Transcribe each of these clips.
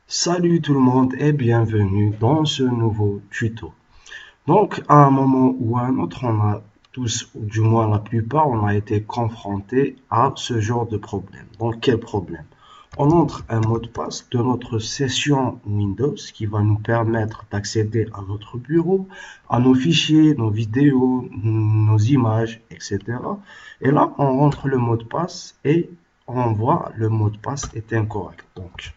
Salut tout le monde et bienvenue dans ce nouveau tuto. Donc, à un moment ou à un autre, on a tous, ou du moins la plupart, on a été confrontés à ce genre de problème. Donc, quel problème? On entre un mot de passe de notre session Windows qui va nous permettre d'accéder à notre bureau, à nos fichiers, nos vidéos, nos images, etc. Et là, on rentre le mot de passe et on voit le mot de passe est incorrect. Donc,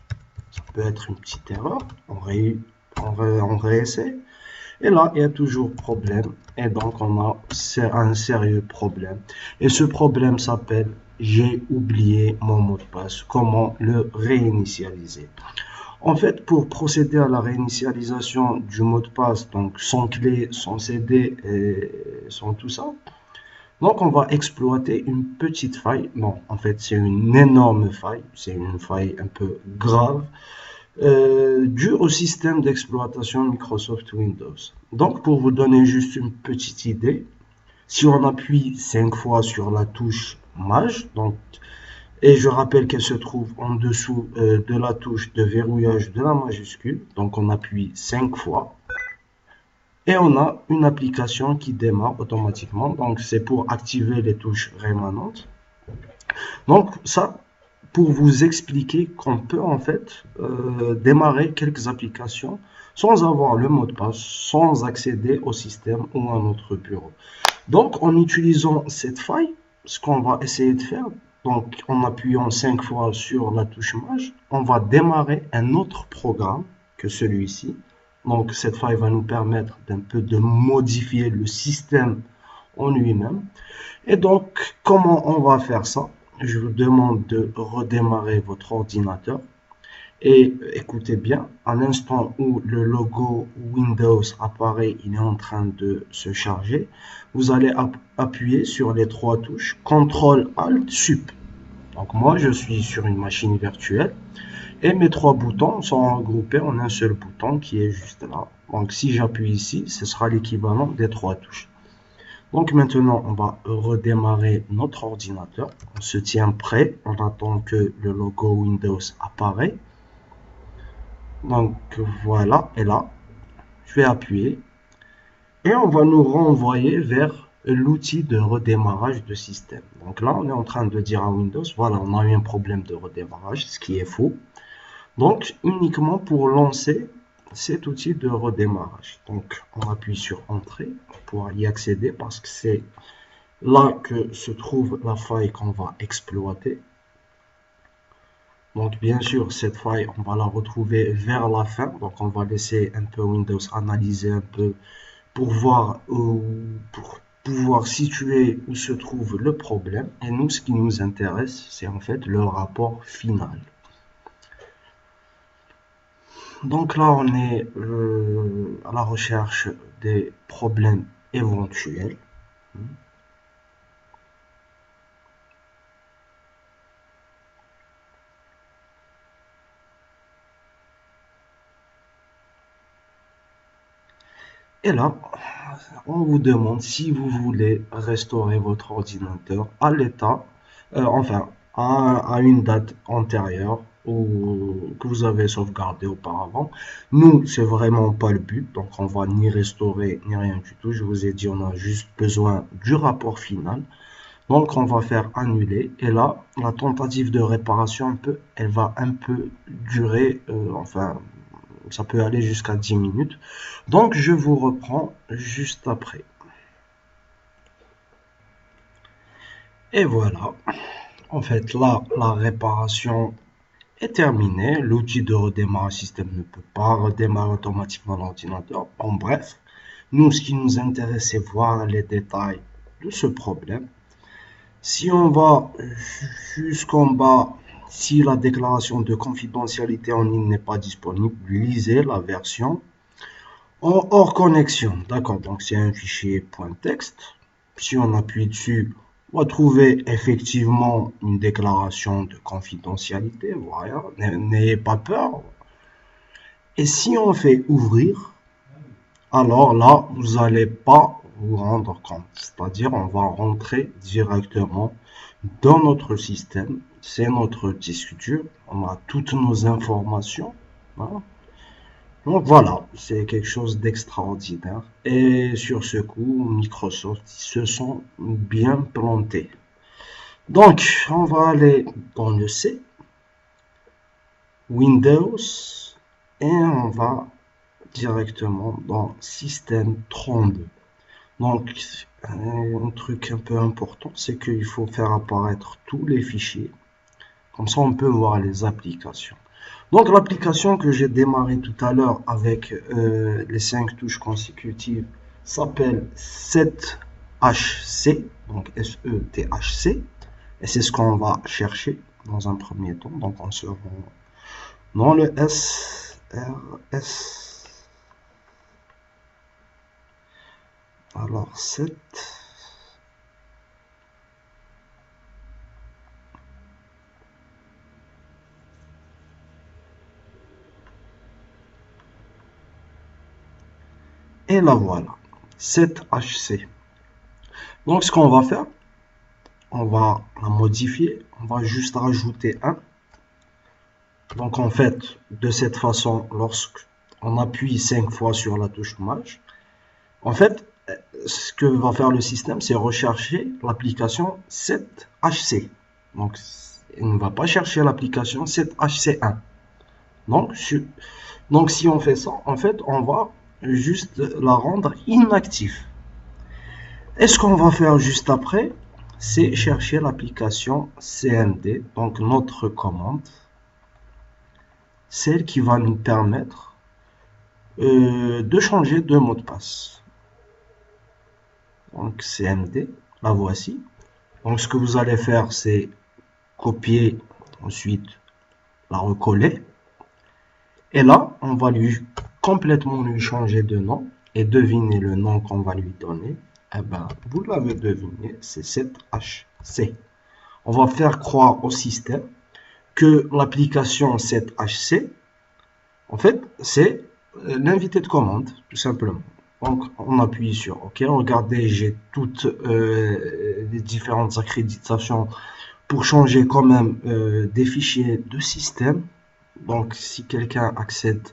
ça peut être une petite erreur, on réessaie, et là, il y a toujours problème, et donc on a un sérieux problème. Et ce problème s'appelle j'ai oublié mon mot de passe, comment le réinitialiser. En fait, pour procéder à la réinitialisation du mot de passe, donc sans clé, sans CD et sans tout ça, donc on va exploiter une petite faille. Non, en fait, c'est une énorme faille, c'est une faille un peu grave dû au système d'exploitation Microsoft Windows. Donc, pour vous donner juste une petite idée, si on appuie 5 fois sur la touche Maj, donc, et je rappelle qu'elle se trouve en dessous de la touche de verrouillage de la majuscule, donc on appuie 5 fois, et on a une application qui démarre automatiquement, donc c'est pour activer les touches rémanentes. Donc ça, pour vous expliquer qu'on peut en fait démarrer quelques applications sans avoir le mot de passe, sans accéder au système ou à notre bureau. Donc en utilisant cette faille, ce qu'on va essayer de faire, donc en appuyant 5 fois sur la touche Maj, on va démarrer un autre programme que celui-ci. Donc cette faille va nous permettre d'un peu de modifier le système en lui-même. Et donc, comment on va faire ça? Je vous demande de redémarrer votre ordinateur. Et écoutez bien, à l'instant où le logo Windows apparaît, il est en train de se charger. Vous allez appuyer sur les trois touches CTRL ALT SUP. Donc moi, je suis sur une machine virtuelle et mes trois boutons sont regroupés en un seul bouton qui est juste là. Donc si j'appuie ici, ce sera l'équivalent des trois touches. Donc maintenant, on va redémarrer notre ordinateur. On se tient prêt. On attend que le logo Windows apparaît. Donc voilà, et là, je vais appuyer. Et on va nous renvoyer vers l'outil de redémarrage de système. Donc là, on est en train de dire à Windows, voilà, on a eu un problème de redémarrage, ce qui est faux. Donc uniquement pour lancer cet outil de redémarrage. Donc on appuie sur Entrée pour y accéder parce que c'est là que se trouve la faille qu'on va exploiter. Donc bien sûr, cette faille, on va la retrouver vers la fin. Donc on va laisser un peu Windows analyser un peu pour voir pour pouvoir situer où se trouve le problème. Et nous, ce qui nous intéresse, c'est en fait le rapport final. Donc là, on est à la recherche des problèmes éventuels. Et là, on vous demande si vous voulez restaurer votre ordinateur à l'état, enfin, à une date antérieure ou que vous avez sauvegardé auparavant. Nous, c'est vraiment pas le but, donc on va ni restaurer ni rien du tout. Je vous ai dit, on a juste besoin du rapport final. Donc, on va faire annuler. Et là, la tentative de réparation, elle va un peu durer, enfin, ça peut aller jusqu'à 10 minutes. Donc, je vous reprends juste après. Et voilà. En fait, là, la réparation est terminée. L'outil de redémarrage système ne peut pas redémarrer automatiquement l'ordinateur. En bref, nous, ce qui nous intéresse, c'est voir les détails de ce problème. Si on va jusqu'en bas, si la déclaration de confidentialité en ligne n'est pas disponible, lisez la version hors connexion. D'accord, donc c'est un fichier .text. Si on appuie dessus, on va trouver effectivement une déclaration de confidentialité. Voilà, n'ayez pas peur. Et si on fait ouvrir, alors là, vous n'allez pas vous rendre compte. C'est-à-dire, on va rentrer directement dans notre système. C'est notre disque dur. On a toutes nos informations. Voilà. Donc voilà, c'est quelque chose d'extraordinaire. Et sur ce coup, Microsoft se sont bien plantés. Donc, on va aller dans le C, Windows, et on va directement dans Système 32. Donc, un truc un peu important, c'est qu'il faut faire apparaître tous les fichiers. Comme ça, on peut voir les applications. Donc, l'application que j'ai démarré tout à l'heure avec les 5 touches consécutives s'appelle 7HC, donc SETHC, et c'est ce qu'on va chercher dans un premier temps. Donc, on se rend dans le SRS. Alors, 7. Et la voilà, 7HC. Donc, ce qu'on va faire, on va la modifier, on va juste rajouter un. Donc, en fait, de cette façon, lorsqu'on appuie 5 fois sur la touche Maj, en fait, ce que va faire le système, c'est rechercher l'application 7HC. Donc, il ne va pas chercher l'application 7HC1. Donc, si on fait ça, en fait, on va juste la rendre inactive. Et ce qu'on va faire juste après, c'est chercher l'application CMD, donc notre commande, celle qui va nous permettre de changer de mot de passe. Donc CMD, la voici. Donc ce que vous allez faire, c'est copier, ensuite la recoller. Et là, on va complètement lui changer de nom. Et devinez le nom qu'on va lui donner. Eh ben, vous l'avez deviné, c'est 7HC. On va faire croire au système que l'application 7HC, en fait, c'est l'invité de commande, tout simplement. Donc, on appuie sur OK. Regardez, j'ai toutes les différentes accréditations pour changer quand même des fichiers de système. Donc, si quelqu'un accède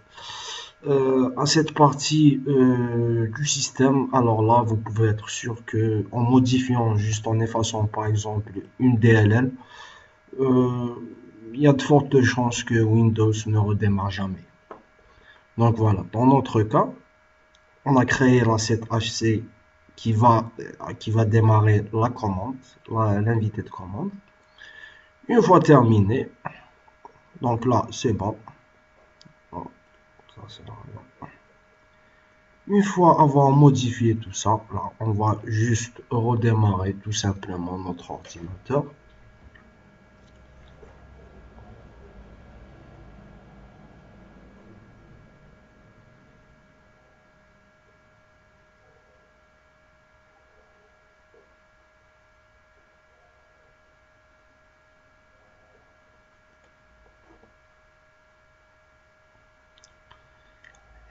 à cette partie du système, alors là, vous pouvez être sûr que en modifiant, juste en effaçant par exemple une DLL, euh, il y a de fortes chances que Windows ne redémarre jamais. Donc voilà, dans notre cas, on a créé la 7HC qui va démarrer la commande, l'invité de commande. Une fois terminé, donc là, c'est bon. Une fois avoir modifié tout ça, là, on va juste redémarrer tout simplement notre ordinateur.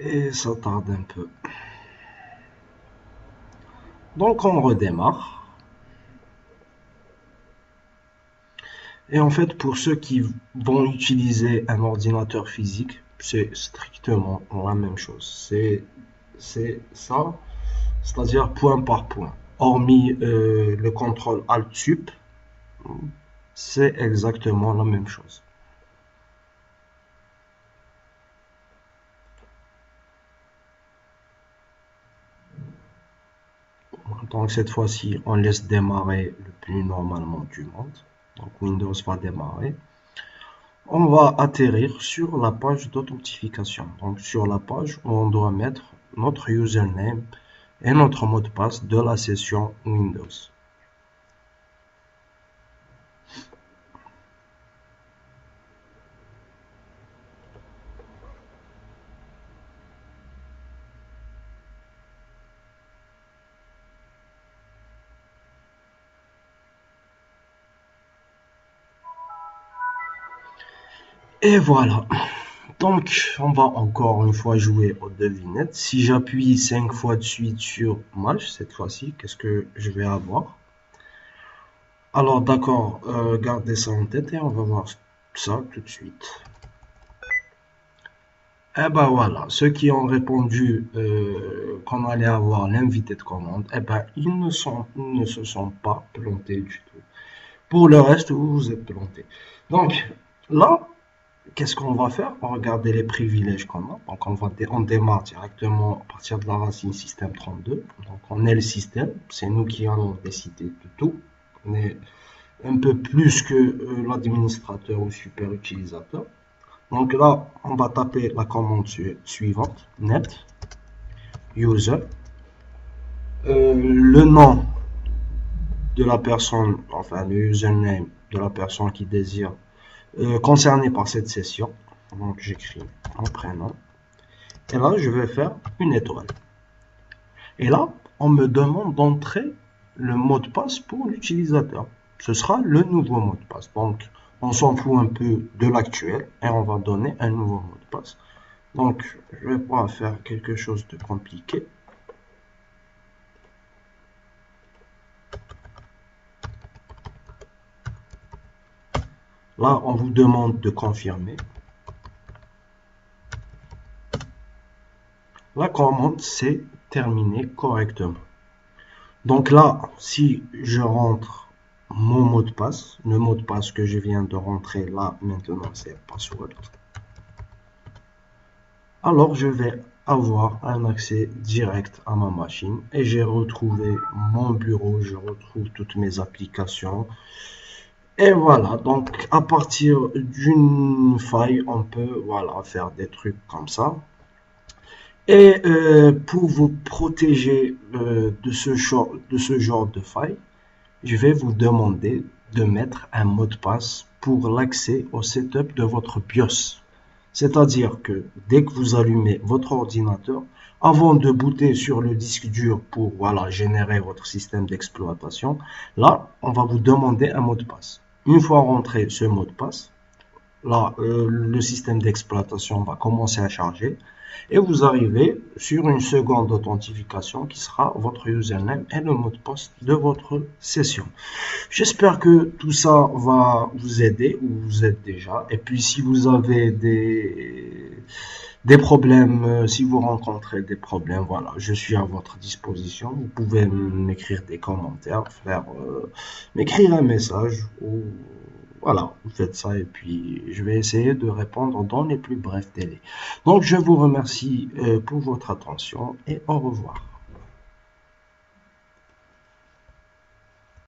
Et ça tarde un peu. Donc on redémarre. Et en fait, pour ceux qui vont utiliser un ordinateur physique, c'est strictement la même chose. C'est ça, c'est-à-dire point par point. Hormis le contrôle Alt-Sup, c'est exactement la même chose. Donc cette fois-ci, on laisse démarrer le plus normalement du monde. Donc Windows va démarrer. On va atterrir sur la page d'authentification. Donc sur la page où on doit mettre notre username et notre mot de passe de la session Windows. Et voilà. Donc, on va encore une fois jouer aux devinettes. Si j'appuie 5 fois de suite sur Match, cette fois-ci, qu'est-ce que je vais avoir? Alors, d'accord, gardez ça en tête et on va voir ça tout de suite. Eh ben voilà, ceux qui ont répondu qu'on allait avoir l'invité de commande, eh ben ils ne se sont pas plantés du tout. Pour le reste, vous vous êtes plantés. Donc là, qu'est-ce qu'on va faire? On va regarder les privilèges qu'on a. Donc on démarre directement à partir de la racine système 32. Donc on est le système, c'est nous qui allons décider de tout. On est un peu plus que l'administrateur ou super utilisateur. Donc là, on va taper la commande suivante, net user, le nom de la personne, enfin le username de la personne qui désire concernée par cette session. Donc j'écris mon prénom. Et là, je vais faire une étoile. Et là, on me demande d'entrer le mot de passe pour l'utilisateur. Ce sera le nouveau mot de passe. Donc, on s'en fout un peu de l'actuel et on va donner un nouveau mot de passe. Donc, je vais pas faire quelque chose de compliqué. Là, on vous demande de confirmer. La commande s'est terminée correctement. Donc là, si je rentre mon mot de passe, le mot de passe que je viens de rentrer là maintenant, c'est password. Alors je vais avoir un accès direct à ma machine et j'ai retrouvé mon bureau, je retrouve toutes mes applications. Et voilà, donc à partir d'une faille, on peut voilà, faire des trucs comme ça. Et pour vous protéger de ce genre de faille, je vais vous demander de mettre un mot de passe pour l'accès au setup de votre BIOS. C'est-à-dire que dès que vous allumez votre ordinateur, avant de booter sur le disque dur pour voilà, générer votre système d'exploitation, là, on va vous demander un mot de passe. Une fois rentré ce mot de passe, là, le système d'exploitation va commencer à charger et vous arrivez sur une seconde authentification qui sera votre username et le mot de passe de votre session. J'espère que tout ça va vous aider ou vous aide déjà. Et puis si vous avez des problèmes, si vous rencontrez des problèmes, voilà, je suis à votre disposition. Vous pouvez m'écrire des commentaires, m'écrire un message ou voilà, vous faites ça et puis je vais essayer de répondre dans les plus brefs délais. Donc je vous remercie pour votre attention et au revoir.